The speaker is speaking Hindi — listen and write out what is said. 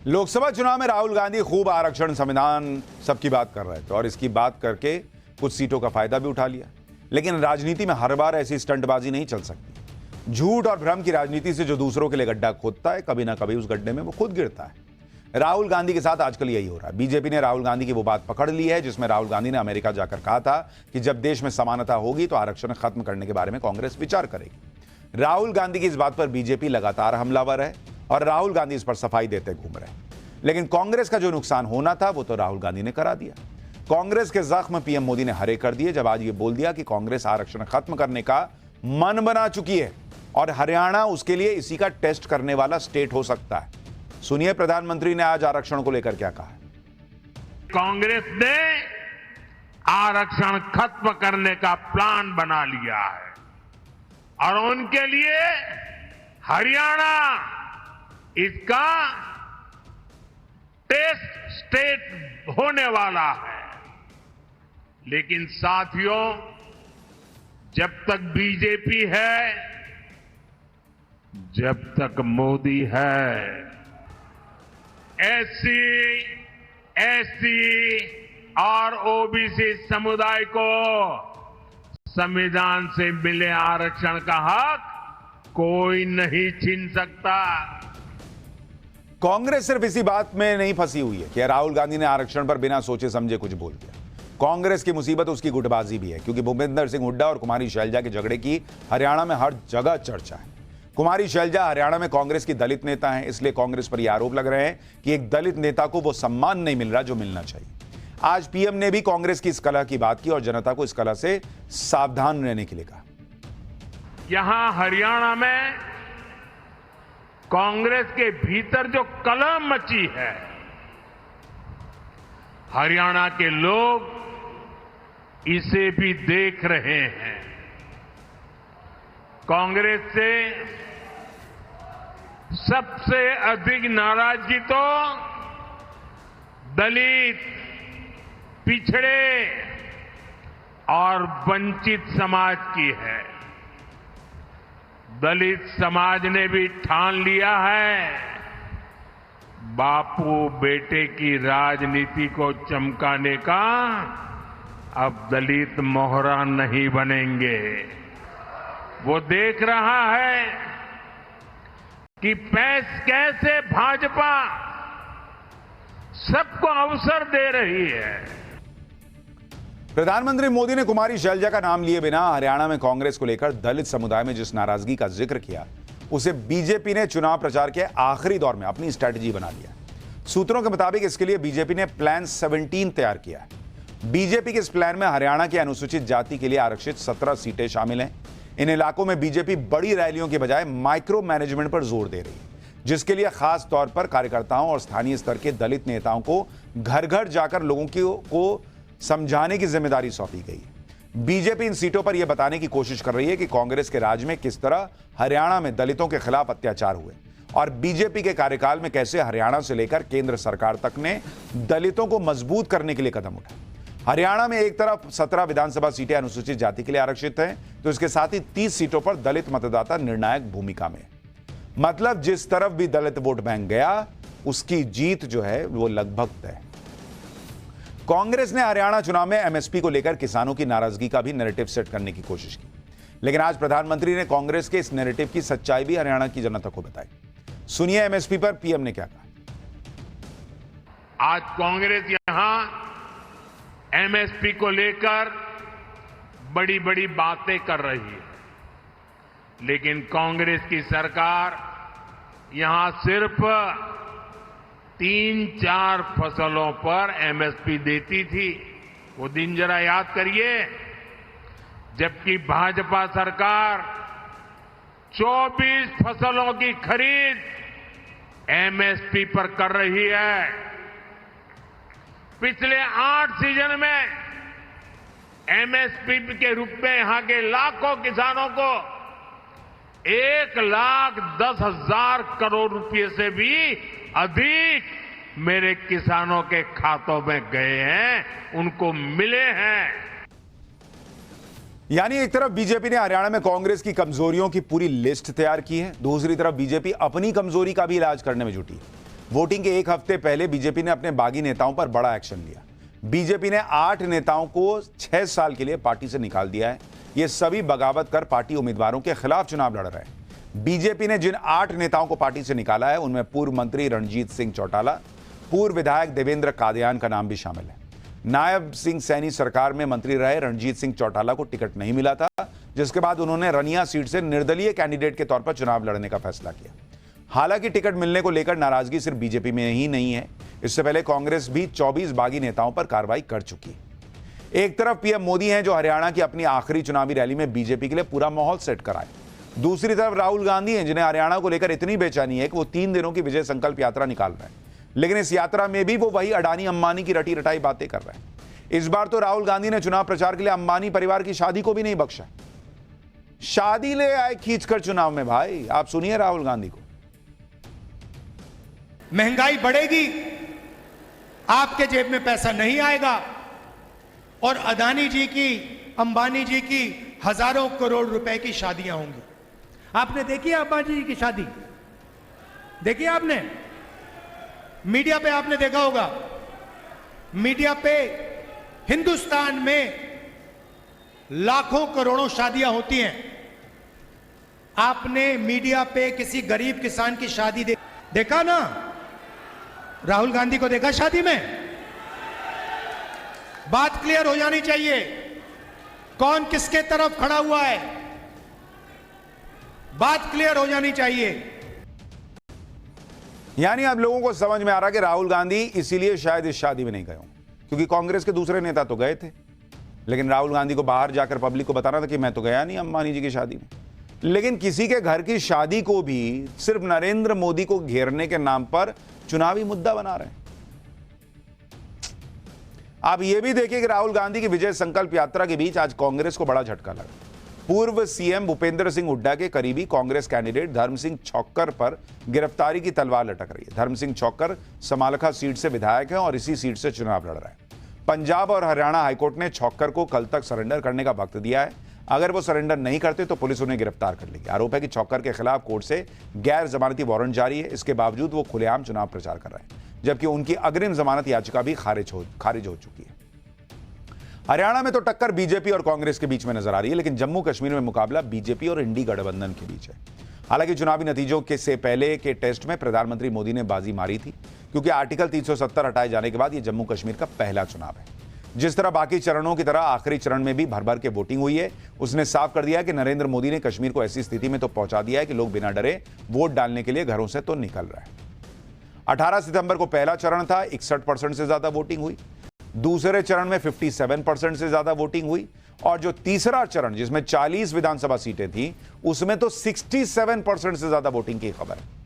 लोकसभा चुनाव में राहुल गांधी खूब आरक्षण संविधान सबकी बात कर रहे थे और इसकी बात करके कुछ सीटों का फायदा भी उठा लिया। लेकिन राजनीति में हर बार ऐसी स्टंटबाजी नहीं चल सकती। झूठ और भ्रम की राजनीति से जो दूसरों के लिए गड्ढा खोदता है, कभी ना कभी उस गड्ढे में वो खुद गिरता है। राहुल गांधी के साथ आजकल यही हो रहा है। बीजेपी ने राहुल गांधी की वो बात पकड़ ली है जिसमें राहुल गांधी ने अमेरिका जाकर कहा था कि जब देश में समानता होगी तो आरक्षण खत्म करने के बारे में कांग्रेस विचार करेगी। राहुल गांधी की इस बात पर बीजेपी लगातार हमलावर है और राहुल गांधी इस पर सफाई देते घूम रहे हैं। लेकिन कांग्रेस का जो नुकसान होना था वो तो राहुल गांधी ने करा दिया। कांग्रेस के जख्म पीएम मोदी ने हरे कर दिए जब आज ये बोल दिया कि कांग्रेस आरक्षण खत्म करने का मन बना चुकी है और हरियाणा उसके लिए इसी का टेस्ट करने वाला स्टेट हो सकता है। सुनिए प्रधानमंत्री ने आज आरक्षण को लेकर क्या कहा। कांग्रेस ने आरक्षण खत्म करने का प्लान बना लिया है और उनके लिए हरियाणा इसका टेस्ट स्टेट होने वाला है। लेकिन साथियों, जब तक बीजेपी है, जब तक मोदी है, एससी और ओबीसी समुदाय को संविधान से मिले आरक्षण का हक कोई नहीं छीन सकता। कांग्रेस सिर्फ इसी बात में नहीं फंसी हुई है कि राहुल गांधी ने आरक्षण पर बिना सोचे समझे कुछ बोल दिया। कांग्रेस की मुसीबत उसकी गुटबाजी भी है, क्योंकि भूपेंद्र सिंह हुड्डा और कुमारी शैलजा के झगड़े की हरियाणा में हर जगह चर्चा है। कुमारी शैलजा हरियाणा में कांग्रेस की दलित नेता हैं, इसलिए कांग्रेस पर यह आरोप लग रहे हैं कि एक दलित नेता को वो सम्मान नहीं मिल रहा जो मिलना चाहिए। आज पीएम ने भी कांग्रेस की इस कलह की बात की और जनता को इस कलह से सावधान रहने के लिए कहा। यहां हरियाणा में कांग्रेस के भीतर जो कलह मची है, हरियाणा के लोग इसे भी देख रहे हैं। कांग्रेस से सबसे अधिक नाराजगी तो दलित, पिछड़े और वंचित समाज की है। दलित समाज ने भी ठान लिया है, बापू बेटे की राजनीति को चमकाने का अब दलित मोहरा नहीं बनेंगे। वो देख रहा है कि कैसे भाजपा सबको अवसर दे रही है। प्रधानमंत्री मोदी ने कुमारी शैलजा का नाम लिए बिना हरियाणा में कांग्रेस को लेकर दलित समुदाय में जिस नाराजगी का जिक्र किया, उसे बीजेपी ने चुनाव प्रचार के आखिरी दौर में अपनी स्ट्रेटजी बना लिया। सूत्रों के मुताबिक इसके लिए बीजेपी ने प्लान 17 तैयार किया है। बीजेपी के इस प्लान में हरियाणा की अनुसूचित जाति के लिए आरक्षित 17 सीटें शामिल हैं। इन इलाकों में बीजेपी बड़ी रैलियों के बजाय माइक्रो मैनेजमेंट पर जोर दे रही है, जिसके लिए खास तौर पर कार्यकर्ताओं और स्थानीय स्तर के दलित नेताओं को घर घर जाकर लोगों को समझाने की जिम्मेदारी सौंपी गई है। बीजेपी इन सीटों पर यह बताने की कोशिश कर रही है कि कांग्रेस के राज में किस तरह हरियाणा में दलितों के खिलाफ अत्याचार हुए और बीजेपी के कार्यकाल में कैसे हरियाणा से लेकर केंद्र सरकार तक ने दलितों को मजबूत करने के लिए कदम उठाए। हरियाणा में एक तरफ 17 विधानसभा सीटें अनुसूचित जाति के लिए आरक्षित हैं, तो इसके साथ ही 30 सीटों पर दलित मतदाता निर्णायक भूमिका में। मतलब जिस तरफ भी दलित वोट बैंक गया, उसकी जीत जो है वो लगभग तय। कांग्रेस ने हरियाणा चुनाव में एमएसपी को लेकर किसानों की नाराजगी का भी नैरेटिव सेट करने की कोशिश की, लेकिन आज प्रधानमंत्री ने कांग्रेस के इस नैरेटिव की सच्चाई भी हरियाणा की जनता को बताई। सुनिए एमएसपी पर पीएम ने क्या कहा। आज कांग्रेस यहां एमएसपी को लेकर बड़ी बड़ी बातें कर रही है, लेकिन कांग्रेस की सरकार यहां सिर्फ 3-4 फसलों पर एमएसपी देती थी। वो दिन जरा याद करिए, जबकि भाजपा सरकार 24 फसलों की खरीद एमएसपी पर कर रही है। पिछले 8 सीजन में एमएसपी के रूप में यहां के लाखों किसानों को 1,10,000 करोड़ रुपए से भी अधिक मेरे किसानों के खातों में गए हैं, उनको मिले हैं। यानी एक तरफ बीजेपी ने हरियाणा में कांग्रेस की कमजोरियों की पूरी लिस्ट तैयार की है, दूसरी तरफ बीजेपी अपनी कमजोरी का भी इलाज करने में जुटी है। वोटिंग के एक हफ्ते पहले बीजेपी ने अपने बागी नेताओं पर बड़ा एक्शन लिया। बीजेपी ने 8 नेताओं को 6 साल के लिए पार्टी से निकाल दिया है। ये सभी बगावत कर पार्टी उम्मीदवारों के खिलाफ चुनाव लड़ रहे हैं। बीजेपी ने जिन 8 नेताओं को पार्टी से निकाला है उनमें पूर्व मंत्री रणजीत सिंह चौटाला, पूर्व विधायक देवेंद्र कादियान का नाम भी शामिल है। नायब सिंह सैनी सरकार में मंत्री रहे रणजीत सिंह चौटाला को टिकट नहीं मिला था, जिसके बाद उन्होंने रनिया सीट से निर्दलीय कैंडिडेट के तौर पर चुनाव लड़ने का फैसला किया। हालांकि टिकट मिलने को लेकर नाराजगी सिर्फ बीजेपी में ही नहीं है, इससे पहले कांग्रेस भी 24 बागी नेताओं पर कार्रवाई कर चुकी है। एक तरफ पीएम मोदी हैं जो हरियाणा की अपनी आखिरी चुनावी रैली में बीजेपी के लिए पूरा माहौल सेट कराए। दूसरी तरफ राहुल गांधी हैं जिन्हें हरियाणा को लेकर इतनी बेचैनी है कि वो 3 दिनों की विजय संकल्प यात्रा निकाल रहे हैं, लेकिन इस यात्रा में भी वो वही अडानी अंबानी की रटी रटाई बातें कर रहे हैं। इस बार तो राहुल गांधी ने चुनाव प्रचार के लिए अंबानी परिवार की शादी को भी नहीं बख्शा। शादी ले आए खींचकर चुनाव में। भाई आप सुनिए राहुल गांधी को। महंगाई बढ़ेगी, आपके जेब में पैसा नहीं आएगा और अदानी जी की, अंबानी जी की हजारों करोड़ रुपए की शादियां होंगी। आपने देखी है अंबानी जी की शादी? देखी आपने? मीडिया पे आपने देखा होगा। मीडिया पे हिंदुस्तान में लाखों करोड़ों शादियां होती हैं। आपने मीडिया पे किसी गरीब किसान की शादी देखा ना? राहुल गांधी को देखा शादी में? बात क्लियर हो जानी चाहिए, कौन किसके तरफ खड़ा हुआ है, बात क्लियर हो जानी चाहिए। यानी अब लोगों को समझ में आ रहा कि राहुल गांधी इसीलिए शायद इस शादी में नहीं गए हों, क्योंकि कांग्रेस के दूसरे नेता तो गए थे, लेकिन राहुल गांधी को बाहर जाकर पब्लिक को बताना था कि मैं तो गया नहीं अंबानी जी की शादी में। लेकिन किसी के घर की शादी को भी सिर्फ नरेंद्र मोदी को घेरने के नाम पर चुनावी मुद्दा बना रहे हैं। आप यह भी देखिए कि राहुल गांधी की विजय संकल्प यात्रा के बीच आज कांग्रेस को बड़ा झटका लगा। पूर्व सीएम भूपेंद्र सिंह हुड्डा के करीबी कांग्रेस कैंडिडेट धर्म सिंह छौक्कर पर गिरफ्तारी की तलवार लटक रही है। धर्म सिंह छौक्कर समालखा सीट से विधायक है और इसी सीट से चुनाव लड़ रहा है। पंजाब और हरियाणा हाईकोर्ट ने छौक्कर को कल तक सरेंडर करने का वक्त दिया है। अगर वो सरेंडर नहीं करते तो पुलिस उन्हें गिरफ्तार कर लेगी। आरोप है कि छौक्कर के खिलाफ कोर्ट से गैर जमानती वारंट जारी है। इसके बावजूद वो खुलेआम चुनाव प्रचार कर रहे हैं, जबकि उनकी अग्रिम जमानत याचिका भी खारिज हो चुकी है। हरियाणा में तो टक्कर बीजेपी और कांग्रेस के बीच में नजर आ रही है, लेकिन जम्मू कश्मीर में मुकाबला बीजेपी और इंडी गठबंधन के बीच है। हालांकि चुनावी नतीजों के से पहले के टेस्ट में प्रधानमंत्री मोदी ने बाजी मारी थी, क्योंकि आर्टिकल 370 हटाए जाने के बाद यह जम्मू कश्मीर का पहला चुनाव है। जिस तरह बाकी चरणों की तरह आखिरी चरण में भी भर भर के वोटिंग हुई है, उसने साफ कर दिया है कि नरेंद्र मोदी ने कश्मीर को ऐसी स्थिति में तो पहुंचा दिया है कि लोग बिना डरे वोट डालने के लिए घरों से तो निकल रहे हैं। 18 सितंबर को पहला चरण था, 61% से ज्यादा वोटिंग हुई। दूसरे चरण में 57% से ज्यादा वोटिंग हुई और जो तीसरा चरण जिसमें 40 विधानसभा सीटें थी, उसमें तो 67% से ज्यादा वोटिंग की खबर है।